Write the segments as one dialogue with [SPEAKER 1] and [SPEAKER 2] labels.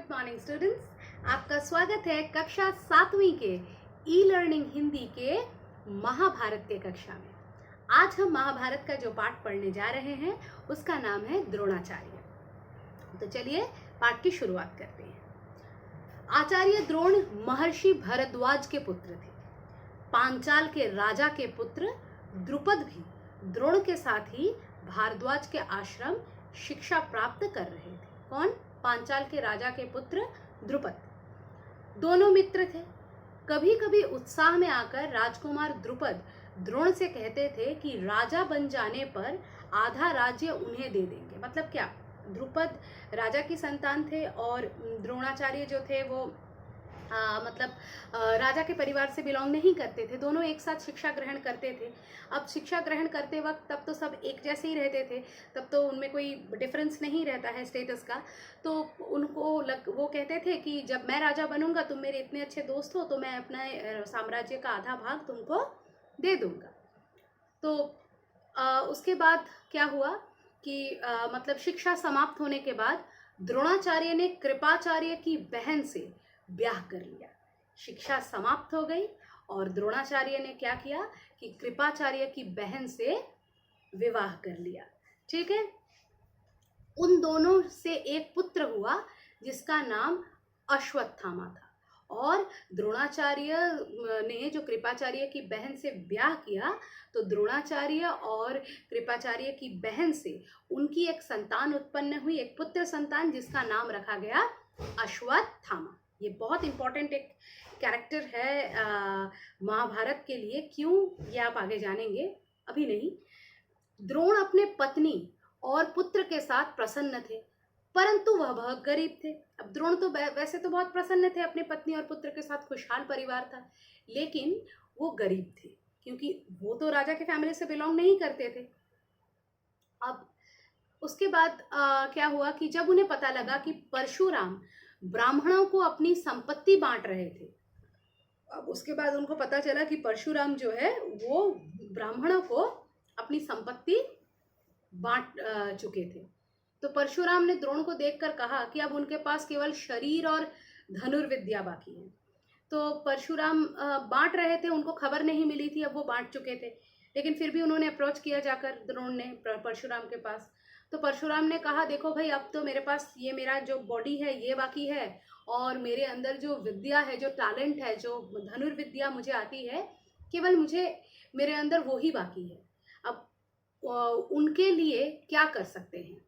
[SPEAKER 1] Good morning students, आपका स्वागत है कक्षा 7वीं के ई लर्निंग हिंदी के महाभारत के कक्षा में। आज हम महाभारत का जो पाठ पढ़ने जा रहे हैं उसका नाम है द्रोणाचार्य। तो चलिए पाठ की शुरुआत करते हैं। आचार्य द्रोण महर्षि भरद्वाज के पुत्र थे। पांचाल के राजा के पुत्र द्रुपद भी द्रोण के साथ ही भारद्वाज के आश्रम शिक्षा प्राप्त कर रहे थे। कौन? पांचाल के राजा के पुत्र द्रुपद। दोनों मित्र थे। कभी कभी उत्साह में आकर राजकुमार द्रुपद द्रोण से कहते थे कि राजा बन जाने पर आधा राज्य उन्हें दे देंगे। मतलब क्या? द्रुपद राजा की संतान थे और द्रोणाचार्य जो थे वो राजा के परिवार से बिलोंग नहीं करते थे। दोनों एक साथ शिक्षा ग्रहण करते थे। अब शिक्षा ग्रहण करते वक्त तब तो सब एक जैसे ही रहते थे, तब तो उनमें कोई डिफरेंस नहीं रहता है स्टेटस का। तो वो कहते थे कि जब मैं राजा बनूंगा, तुम मेरे इतने अच्छे दोस्त हो, तो मैं अपना साम्राज्य का आधा भाग तुमको दे दूंगा। तो उसके बाद क्या हुआ कि शिक्षा समाप्त होने के बाद द्रोणाचार्य ने कृपाचार्य की बहन से ब्याह कर लिया। शिक्षा समाप्त हो गई और द्रोणाचार्य ने क्या किया कि कृपाचार्य की बहन से विवाह कर लिया। ठीक है। उन दोनों से एक पुत्र हुआ जिसका नाम अश्वत्थामा था। और द्रोणाचार्य ने जो कृपाचार्य की बहन से ब्याह किया, तो द्रोणाचार्य और कृपाचार्य की बहन से उनकी एक संतान उत्पन्न हुई, एक पुत्र संतान जिसका नाम रखा गया अश्वत्थामा। ये बहुत इंपॉर्टेंट एक कैरेक्टर है महाभारत के लिए। क्यों, ये आप आगे जानेंगे, अभी नहीं। द्रोण अपने पत्नी और पुत्र के साथ प्रसन्न थे, परंतु वह बहुत गरीब थे। अब द्रोण तो वैसे तो बहुत प्रसन्न थे, अपने पत्नी और पुत्र के साथ खुशहाल परिवार था, लेकिन वो गरीब थे क्योंकि वो तो राजा के फैमिली से बिलोंग नहीं करते थे। अब उसके बाद क्या हुआ कि जब उन्हें पता लगा कि परशुराम ब्राह्मणों को अपनी संपत्ति बांट रहे थे, अब उसके बाद उनको पता चला कि परशुराम जो है वो ब्राह्मणों को अपनी संपत्ति बांट चुके थे। तो परशुराम ने द्रोण को देखकर कहा कि अब उनके पास केवल शरीर और धनुर्विद्या बाकी है। तो परशुराम बांट रहे थे, उनको खबर नहीं मिली थी, अब वो बांट चुके थे, लेकिन फिर भी उन्होंने अप्रोच किया जाकर द्रोण ने परशुराम के पास। तो परशुराम ने कहा, देखो भाई, अब तो मेरे पास ये मेरा जो बॉडी है ये बाकी है, और मेरे अंदर जो विद्या है, जो टैलेंट है, जो धनुर्विद्या मुझे आती है, केवल मुझे मेरे अंदर वो ही बाकी है। अब उनके लिए क्या कर सकते हैं?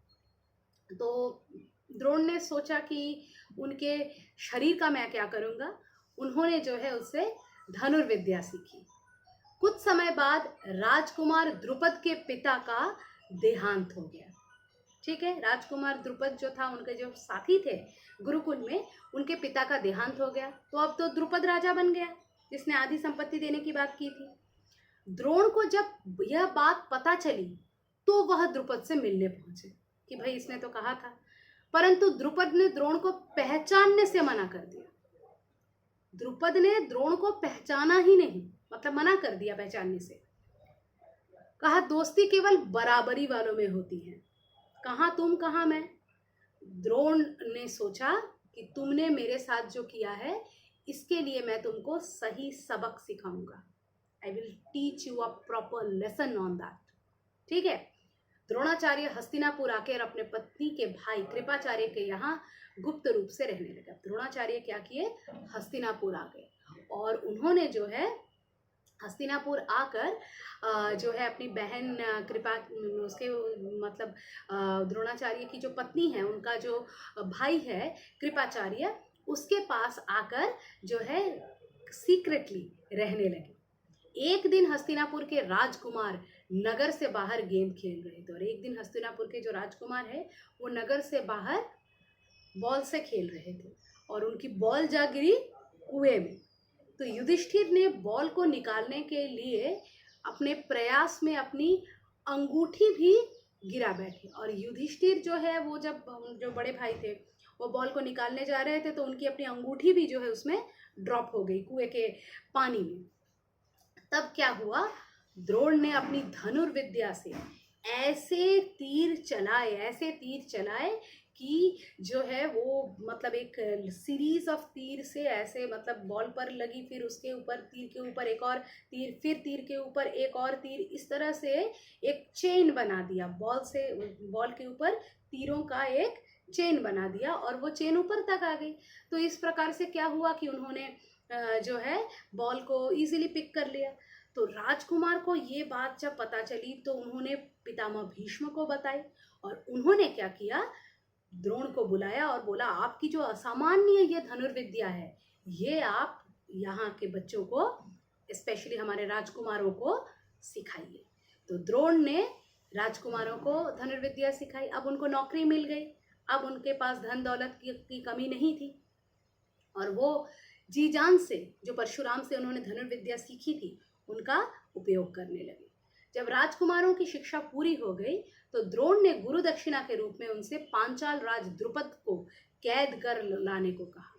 [SPEAKER 1] तो द्रोण ने सोचा कि उनके शरीर का मैं क्या करूँगा। उन्होंने जो है उससे धनुर्विद्या सीखी। कुछ समय बाद राजकुमार द्रुपद के पिता का देहांत हो गया। ठीक है। राजकुमार द्रुपद जो था, उनके जो साथी थे गुरुकुल में, उनके पिता का देहांत हो गया। तो अब तो द्रुपद राजा बन गया, जिसने आधी संपत्ति देने की बात की थी। द्रोण को जब यह बात पता चली तो वह द्रुपद से मिलने पहुंचे कि भाई इसने तो कहा था, परंतु द्रुपद ने द्रोण को पहचानने से मना कर दिया। द्रुपद ने द्रोण को पहचाना ही नहीं, मतलब मना कर दिया पहचानने से। कहा, दोस्ती केवल बराबरी वालों में होती है, कहाँ तुम कहाँ मैं। द्रोण ने सोचा कि तुमने मेरे साथ जो किया है, इसके लिए मैं तुमको सही सबक सिखाऊंगा। I will teach you a proper lesson on that. ठीक है। द्रोणाचार्य हस्तिनापुर आकर अपने पत्नी के भाई कृपाचार्य के यहाँ गुप्त रूप से रहने लगे। द्रोणाचार्य क्या किए? हस्तिनापुर आ गए और उन्होंने जो है हस्तिनापुर आकर जो है अपनी बहन उसके द्रोणाचार्य की जो पत्नी है, उनका जो भाई है कृपाचार्य, उसके पास आकर जो है सीक्रेटली रहने लगे। एक दिन हस्तिनापुर के राजकुमार नगर से बाहर गेंद खेल रहे थे, और एक दिन हस्तिनापुर के जो राजकुमार है वो नगर से बाहर बॉल से खेल रहे थे और उनकी बॉल जा गिरी कुएं में। तो युधिष्ठिर ने बॉल को निकालने के लिए अपने प्रयास में अपनी अंगूठी भी गिरा बैठे, और युधिष्ठिर जो है वो जब जो बड़े भाई थे वो बॉल को निकालने जा रहे थे, तो उनकी अपनी अंगूठी भी जो है उसमें ड्रॉप हो गई कुएं के पानी में। तब क्या हुआ? द्रोण ने अपनी धनुर्विद्या से ऐसे तीर चलाए कि जो है वो मतलब एक सीरीज ऑफ तीर से ऐसे मतलब बॉल पर लगी, फिर उसके ऊपर तीर के ऊपर एक और तीर, फिर तीर के ऊपर एक और तीर, इस तरह से एक चेन बना दिया। बॉल के ऊपर तीरों का एक चेन बना दिया और वो चेन ऊपर तक आ गई। तो इस प्रकार से क्या हुआ कि उन्होंने जो है बॉल को इजीली पिक कर लिया। तो राजकुमार को ये बात जब पता चली तो उन्होंने पितामह भीष्म को बताई और उन्होंने क्या किया, द्रोण को बुलाया और बोला आपकी जो असामान्य ये धनुर्विद्या है ये आप यहाँ के बच्चों को, स्पेशली हमारे राजकुमारों को सिखाइए। तो द्रोण ने राजकुमारों को धनुर्विद्या सिखाई। अब उनको नौकरी मिल गई, अब उनके पास धन दौलत की कमी नहीं थी और वो जी जान से जो परशुराम से उन्होंने धनुर्विद्या सीखी थी उनका उपयोग करने लगे। जब राजकुमारों की शिक्षा पूरी हो गई तो द्रोण ने गुरु दक्षिणा के रूप में उनसे पांचाल राज द्रुपद को कैद कर लाने को कहा।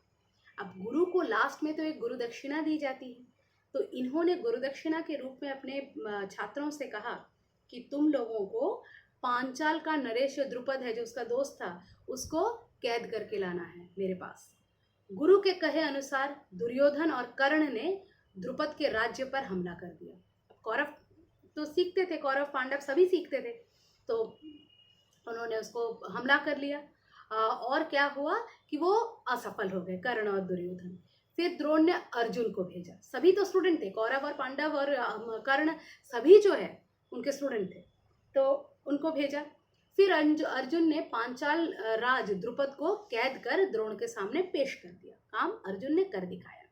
[SPEAKER 1] अब गुरु को लास्ट में तो एक गुरु दक्षिणा दी जाती है, तो इन्होंने गुरु दक्षिणा के रूप में अपने छात्रों से कहा कि तुम लोगों को पांचाल का नरेश द्रुपद है जो उसका दोस्त था उसको कैद करके लाना है मेरे पास। गुरु के कहे अनुसार दुर्योधन और कर्ण ने द्रुपद के राज्य पर हमला कर दिया। कौरव तो सीखते थे, कौरव पांडव सभी सीखते थे, तो उन्होंने उसको हमला कर लिया और क्या हुआ कि वो असफल हो गए कर्ण और दुर्योधन। फिर द्रोण ने अर्जुन को भेजा, सभी तो स्टूडेंट थे, कौरव और पांडव और कर्ण सभी जो है उनके स्टूडेंट थे, तो उनको भेजा। फिर अर्जुन ने पांचाल राज द्रुपद को कैद कर द्रोण के सामने पेश कर दिया। काम अर्जुन ने कर दिखाया।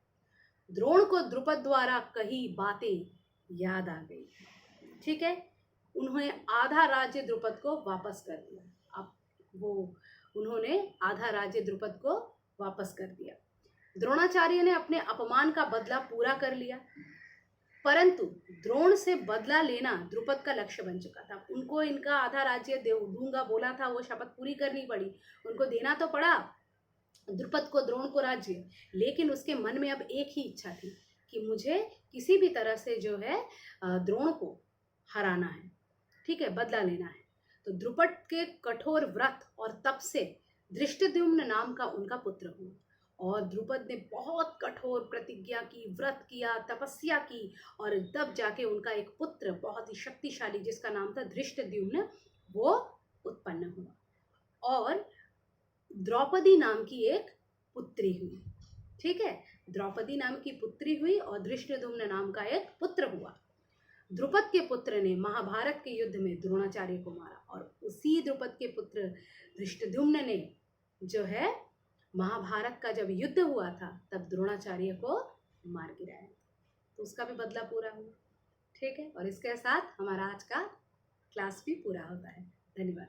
[SPEAKER 1] द्रोण को द्रुपद द्वारा कही बातें याद आ गई, ठीक है। उन्होंने आधा राज्य द्रुपद को वापस कर दिया। अब वो उन्होंने आधा राज्य द्रुपद को वापस कर दिया। द्रोणाचार्य ने अपने अपमान का बदला पूरा कर लिया, परंतु द्रोण से बदला लेना द्रुपद का लक्ष्य बन चुका था। उनको इनका आधा राज्य दूंगा बोला था, वो शपथ पूरी करनी पड़ी, उनको देना तो पड़ा द्रुपद को, द्रोण को राज्य, लेकिन उसके मन में अब एक ही इच्छा थी कि मुझे किसी भी तरह से जो है द्रोण को हराना है, ठीक है, बदला लेना है। तो द्रुपद के कठोर व्रत और तप से धृष्टद्युम्न नाम का उनका पुत्र हुआ और द्रुपद ने बहुत कठोर प्रतिज्ञा की, व्रत किया, तपस्या की और तब जाके उनका एक पुत्र बहुत ही शक्तिशाली जिसका नाम था धृष्टद्युम्न वो उत्पन्न हुआ और द्रौपदी नाम की एक पुत्री हुई, ठीक है। द्रौपदी नाम की पुत्री हुई और धृष्टद्युम्न नाम का एक पुत्र हुआ। द्रुपद के पुत्र ने महाभारत के युद्ध में द्रोणाचार्य को मारा और उसी द्रुपद के पुत्र धृष्टद्युम्न ने जो है महाभारत का जब युद्ध हुआ था तब द्रोणाचार्य को मार गिराया, तो उसका भी बदला पूरा हुआ, ठीक है। और इसके साथ हमारा आज का क्लास भी पूरा होता है। धन्यवाद।